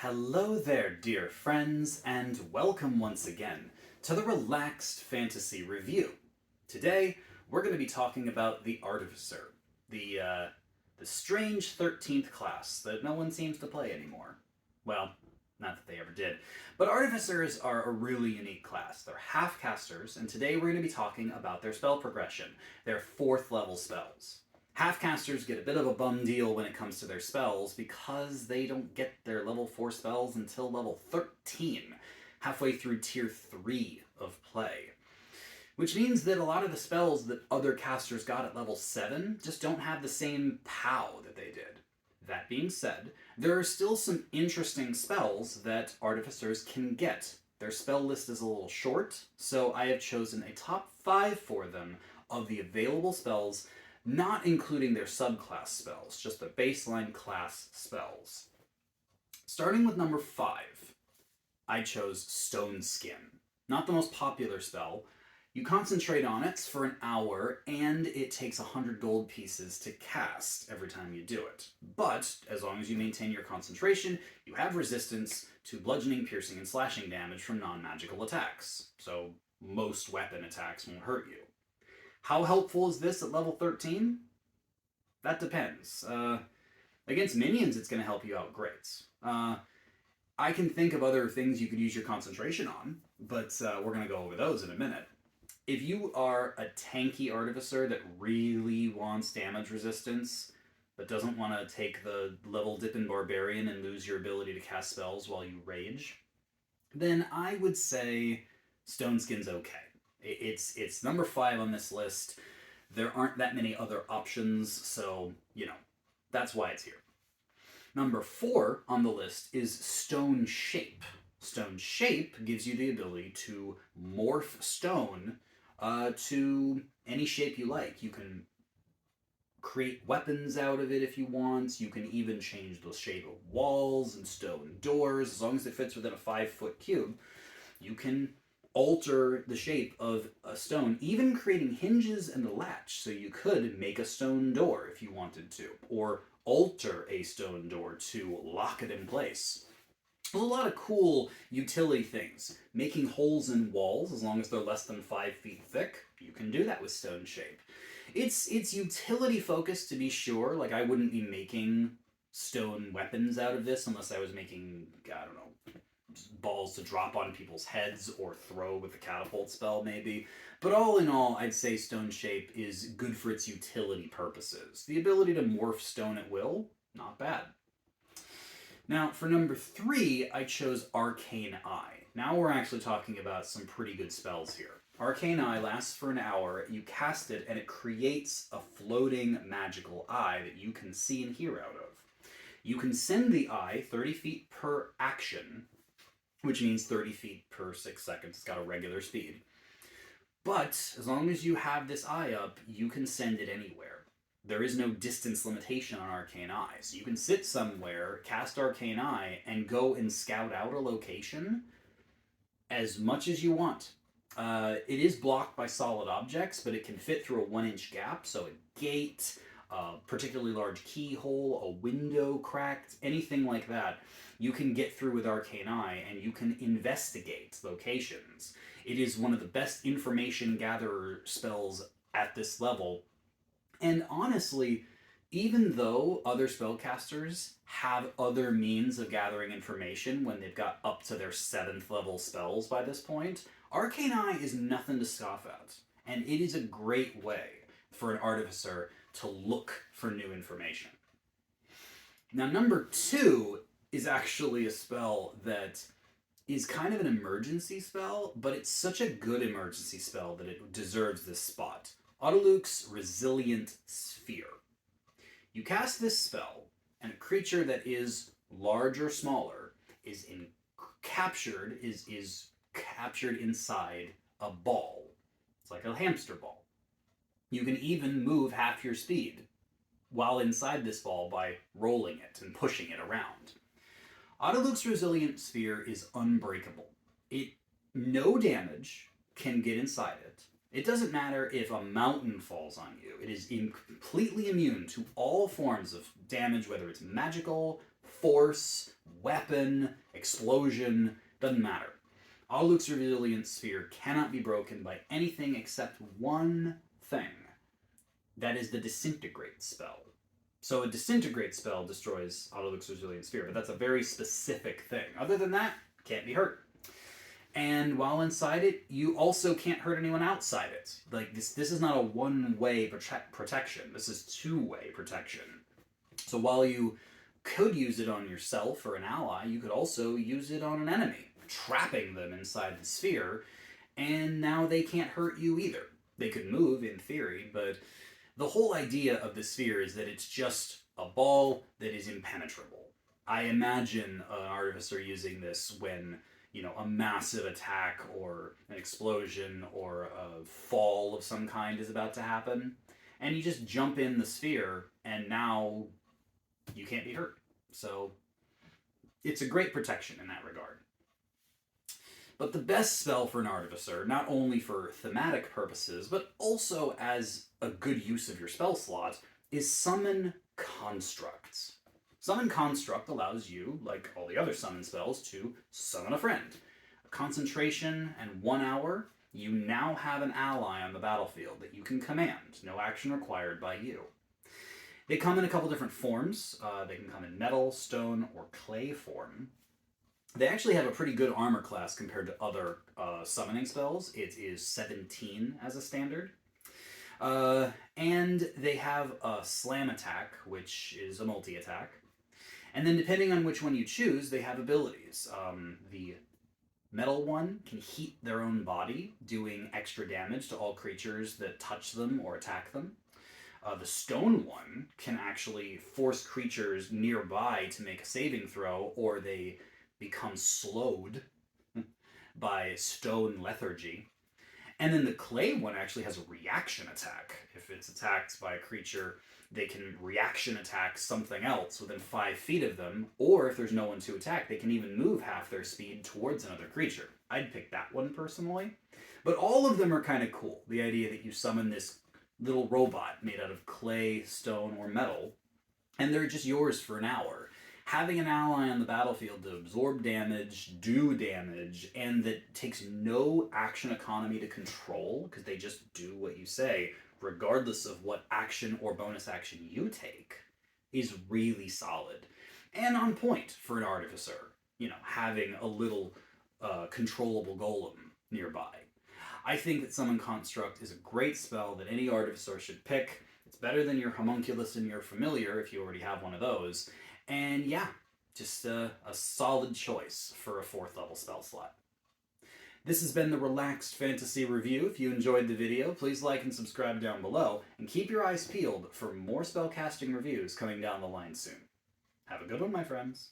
Hello there, dear friends, and welcome once again to the Relaxed Fantasy Review. Today, we're going to be talking about the Artificer, the strange 13th class that no one seems to play anymore. Well, not that they ever did. But Artificers are a really unique class. They're half-casters, and today we're going to be talking about their spell progression, their 4th level spells. Half-casters get a bit of a bum deal when it comes to their spells because they don't get their level 4 spells until level 13, halfway through tier 3 of play. Which means that a lot of the spells that other casters got at level 7 just don't have the same pow that they did. That being said, there are still some interesting spells that Artificers can get. Their spell list is a little short, so I have chosen a top 5 for them of the available spells, not including their subclass spells, just the baseline class spells. Starting with number 5, I chose Stone Skin. Not the most popular spell. You concentrate on it for an hour, and it takes 100 gold pieces to cast every time you do it. But, as long as you maintain your concentration, you have resistance to bludgeoning, piercing, and slashing damage from non-magical attacks. So, most weapon attacks won't hurt you. How helpful is this at level 13? That depends. Against minions, it's going to help you out great. I can think of other things you could use your concentration on, but we're going to go over those in a minute. If you are a tanky Artificer that really wants damage resistance, but doesn't want to take the level dip in Barbarian and lose your ability to cast spells while you rage, then I would say Stone Skin's okay. It's number 5 on this list. There aren't that many other options, so, that's why it's here. Number 4 on the list is Stone Shape. Stone Shape gives you the ability to morph stone to any shape you like. You can create weapons out of it if you want. You can even change the shape of walls and stone doors. As long as it fits within a 5-foot cube, you can alter the shape of a stone, even creating hinges and a latch, so you could make a stone door if you wanted to, or alter a stone door to lock it in place. There's a lot of cool utility things. Making holes in walls, as long as they're less than 5 feet thick, you can do that with Stone Shape. It's utility focused, to be sure. Like, I wouldn't be making stone weapons out of this unless I was making, I don't know, balls to drop on people's heads or throw with the catapult spell, maybe. But all in all, I'd say Stone Shape is good for its utility purposes. The ability to morph stone at will, not bad. Now, for number 3, I chose Arcane Eye. Now we're actually talking about some pretty good spells here. Arcane Eye lasts for an hour, you cast it, and it creates a floating magical eye that you can see and hear out of. You can send the eye 30 feet per action, which means 30 feet per 6 seconds. It's got a regular speed. But as long as you have this eye up, you can send it anywhere. There is no distance limitation on Arcane Eye. So you can sit somewhere, cast Arcane Eye, and go and scout out a location as much as you want. It is blocked by solid objects, but it can fit through a 1-inch gap, so a gate, a particularly large keyhole, a window cracked, anything like that, you can get through with Arcane Eye, and you can investigate locations. It is one of the best information gatherer spells at this level. And honestly, even though other spellcasters have other means of gathering information when they've got up to their 7th level spells by this point, Arcane Eye is nothing to scoff at. And it is a great way for an Artificer to look for new information. Now, number 2 is actually a spell that is kind of an emergency spell, but it's such a good emergency spell that it deserves this spot. Autoluke's Resilient Sphere. You cast this spell, and a creature that is large or smaller is captured inside a ball. It's like a hamster ball. You can even move half your speed while inside this ball by rolling it and pushing it around. Autoluke's Resilient Sphere is unbreakable. No damage can get inside it. It doesn't matter if a mountain falls on you. It is completely immune to all forms of damage, whether it's magical, force, weapon, explosion, doesn't matter. Autolux's Resilient Sphere cannot be broken by anything except one thing. That is the Disintegrate spell. So a Disintegrate spell destroys Autolux's Resilient Sphere, but that's a very specific thing. Other than that, can't be hurt. And while inside it, you also can't hurt anyone outside it. Like, this is not a one-way protection. This is two-way protection. So while you could use it on yourself or an ally, you could also use it on an enemy, trapping them inside the sphere, and now they can't hurt you either. They could move, in theory, but the whole idea of the sphere is that it's just a ball that is impenetrable. I imagine an Artificer using this when, you know, a massive attack or an explosion or a fall of some kind is about to happen, and you just jump in the sphere, and now you can't be hurt. So it's a great protection in that regard. But the best spell for an Artificer, not only for thematic purposes, but also as a good use of your spell slot, is Summon Construct. Summon Construct allows you, like all the other summon spells, to summon a friend. A concentration and 1 hour, you now have an ally on the battlefield that you can command. No action required by you. They come in a couple different forms. They can come in metal, stone, or clay form. They actually have a pretty good armor class compared to other summoning spells. It is 17 as a standard. And they have a slam attack, which is a multi-attack. And then depending on which one you choose, they have abilities. The metal one can heat their own body, doing extra damage to all creatures that touch them or attack them. The stone one can actually force creatures nearby to make a saving throw, or they become slowed by stone lethargy. And then the clay one actually has a reaction attack. If it's attacked by a creature, they can reaction attack something else within 5 feet of them, or if there's no one to attack, they can even move half their speed towards another creature. I'd pick that one personally. But all of them are kind of cool. The idea that you summon this little robot made out of clay, stone, or metal, and they're just yours for an hour. Having an ally on the battlefield to absorb damage, do damage, and that takes no action economy to control, because they just do what you say, regardless of what action or bonus action you take, is really solid. And on point for an Artificer, you know, having a little controllable golem nearby. I think that Summon Construct is a great spell that any Artificer should pick. It's better than your Homunculus and your Familiar, if you already have one of those. And yeah, just a solid choice for a 4th level spell slot. This has been the Relaxed Fantasy Review. If you enjoyed the video, please like and subscribe down below, and keep your eyes peeled for more spellcasting reviews coming down the line soon. Have a good one, my friends.